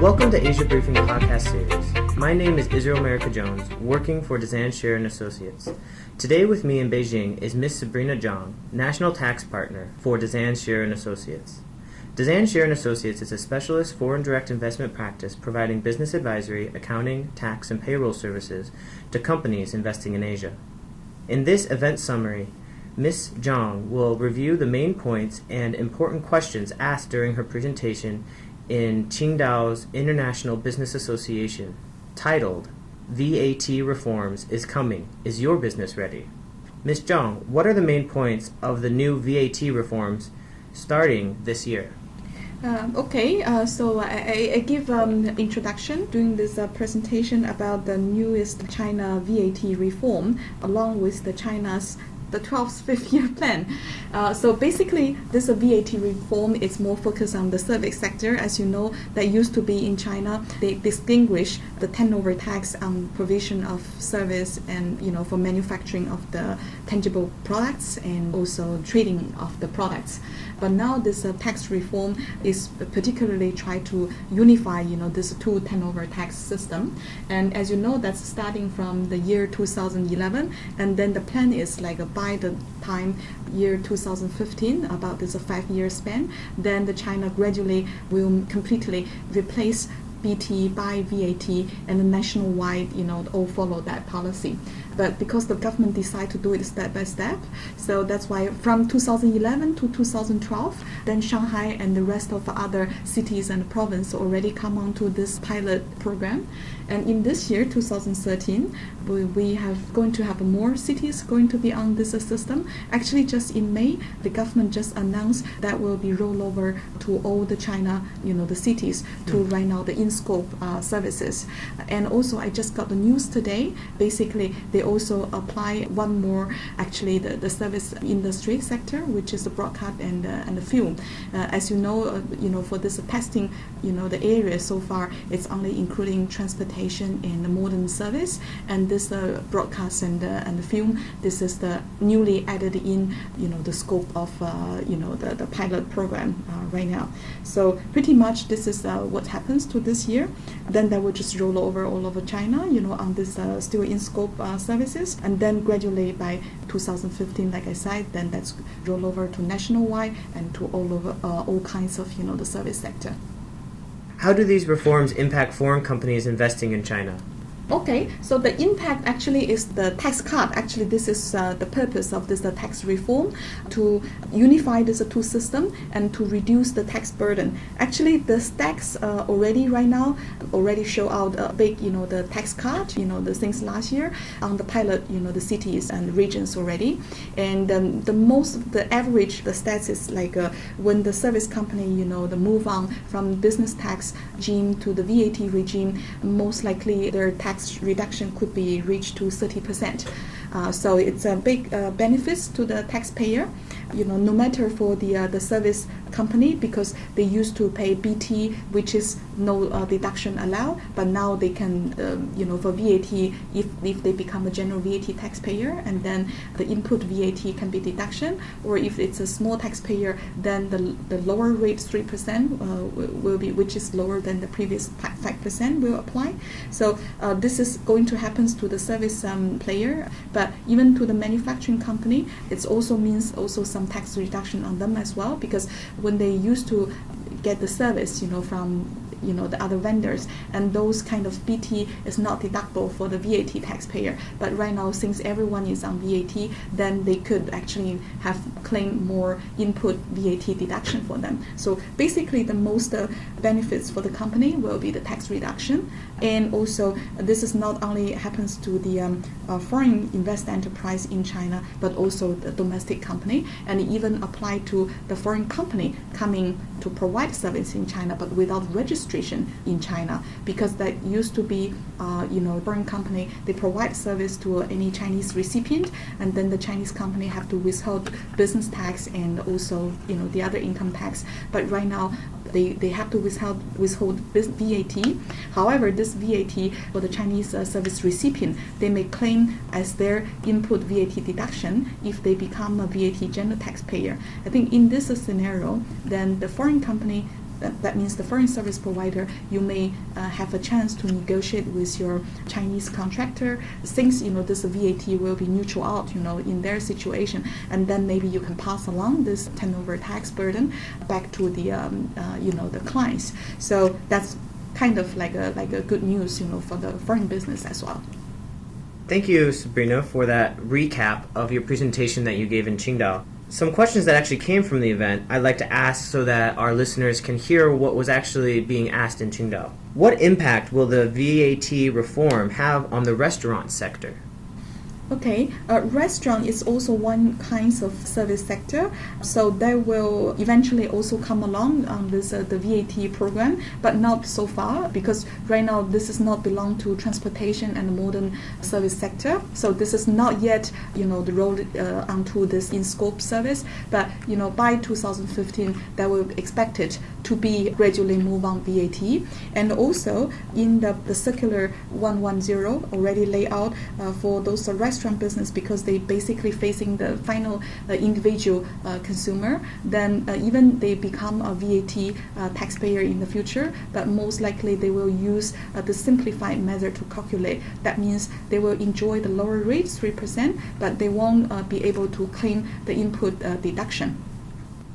Welcome to Asia Briefing podcast series. My name is Israel America Jones, working for Dezan Share & Associates. Today with me in Beijing is Ms. Sabrina Zhang, National Tax Partner for Dezan Share & Associates. Dezan Share & Associates is a specialist foreign direct investment practice providing business advisory, accounting, tax, and payroll services to companies investing in Asia. In this event summary, Ms. Zhang will review the main points and important questions asked during her presentation in Qingdao's International Business Association, titled VAT Reforms is Coming. Is Your Business Ready? Ms. Zhang, what are the main points of the new VAT reforms starting this year? So I give introduction during this presentation about the newest China VAT reform along with the China's the 12th fifth-year plan. So basically, this VAT reform is more focused on the service sector. As you know, that used to be in China, they distinguish the turnover tax on provision of service and for manufacturing of the tangible products and also trading of the products. But now this tax reform is particularly try to unify this two turnover tax system. And as you know, that's starting from the year 2011, and then the plan is by the time year 2015, about this 5-year span, then the China gradually will completely replace BT by VAT, and the nationwide, all follow that policy. But because the government decided to do it step by step, so that's why from 2011 to 2012, then Shanghai and the rest of the other cities and provinces already come onto this pilot program. And in this year, 2013, we have going to have more cities going to be on this system. Actually, just in May, the government just announced that will be rolled over to all the China, the cities to right now the in-scope services. And also, I just got the news today. Basically, they also apply one more, actually, the service industry sector, which is the broadcast and the film. As you know, for this testing, the area so far, it's only including transportation and the modern service, and this broadcast and the film, this is the newly added in the scope of the pilot program right now. So pretty much this is what happens to this year. Then that will just roll over all over China on this still in scope services, and then gradually by 2015, like I said, then that's roll over to nationwide and to all over all kinds of the service sector. How do these reforms impact foreign companies investing in China? Okay, so the impact actually is the tax cut. Actually, this is the purpose of this tax reform, to unify this two system and to reduce the tax burden. Actually, the tax already right now already show out a big, the tax cut, the things last year on the pilot, the cities and regions already. And the average, the stats is when the service company, the move on from business tax regime to the VAT regime, most likely their tax reduction could be reached to 30%. So it's a big benefits to the taxpayer, no matter for the service company, because they used to pay BT, which is no deduction allowed, but now they can, for VAT, if they become a general VAT taxpayer, and then the input VAT can be deduction, or if it's a small taxpayer, then the lower rate 3% will be, which is lower than the previous 5% will apply. So this is going to happen to the service player, but even to the manufacturing company, it also means some tax reduction on them as well, because when they used to get the service, from the other vendors, and those kind of BT is not deductible for the VAT taxpayer. But right now, since everyone is on VAT, then they could actually have claim more input VAT deduction for them. So basically, the most benefits for the company will be the tax reduction, and also this is not only happens to the foreign invest enterprise in China, but also the domestic company, and even apply to the foreign company coming to provide service in China, but without registration in China, because that used to be, foreign company, they provide service to any Chinese recipient, and then the Chinese company have to withhold business tax and also, the other income tax. But right now, they have to withhold VAT. However, this VAT for the Chinese service recipient, they may claim as their input VAT deduction if they become a VAT general taxpayer. I think in this scenario, then the foreign company that means the foreign service provider, you may have a chance to negotiate with your Chinese contractor since this VAT will be neutral out in their situation, and then maybe you can pass along this turnover tax burden back to the the clients. So that's kind of like a good news for the foreign business as well. Thank you, Sabrina, for that recap of your presentation that you gave in Qingdao. Some questions that actually came from the event I'd like to ask so that our listeners can hear what was actually being asked in Qingdao. What impact will the VAT reform have on the restaurant sector? Okay, restaurant is also one kind of service sector, so they will eventually also come along on this the VAT program, but not so far because right now this is not belong to transportation and modern service sector. So this is not yet the road onto this in scope service, but by 2015 that will be expected to be gradually move on VAT, and also in the circular 110 already laid out for those restaurant business, because they basically facing the final individual consumer, then even they become a VAT taxpayer in the future, but most likely they will use the simplified method to calculate. That means they will enjoy the lower rate 3%, but they won't be able to claim the input deduction.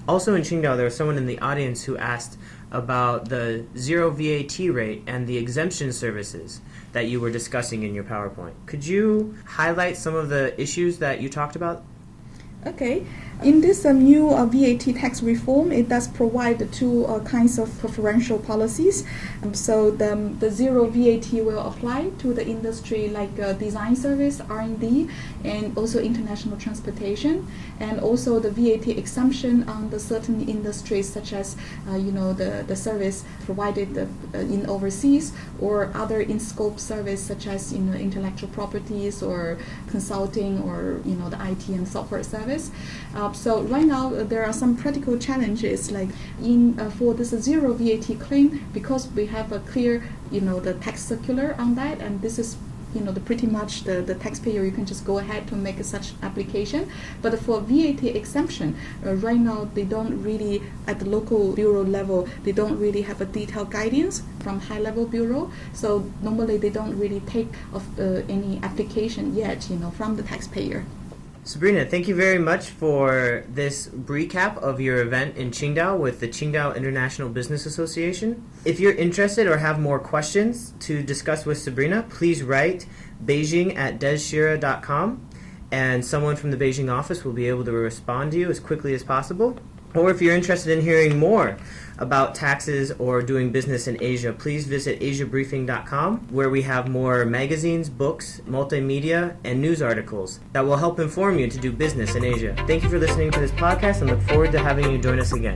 Also in Qingdao, there was someone in the audience who asked about the zero VAT rate and the exemption services that you were discussing in your PowerPoint. Could you highlight some of the issues that you talked about? Okay. In this new VAT tax reform, it does provide two kinds of preferential policies. So the zero VAT will apply to the industry like design service, R&D, and also international transportation, and also the VAT exemption on the certain industries such as the service provided in overseas or other in-scope service such as intellectual properties or consulting or the IT and software service. So right now there are some practical challenges like for this zero VAT claim, because we have a clear the tax circular on that, and this is pretty much the taxpayer, you can just go ahead to make such application. But for VAT exemption, right now they don't really, at the local bureau level, they don't really have a detailed guidance from high level bureau. So normally they don't really take of any application yet, from the taxpayer. Sabrina, thank you very much for this recap of your event in Qingdao with the Qingdao International Business Association. If you're interested or have more questions to discuss with Sabrina, please write beijing@deshira.com, and someone from the Beijing office will be able to respond to you as quickly as possible. Or if you're interested in hearing more about taxes or doing business in Asia, please visit asiabriefing.com, where we have more magazines, books, multimedia, and news articles that will help inform you to do business in Asia. Thank you for listening to this podcast and look forward to having you join us again.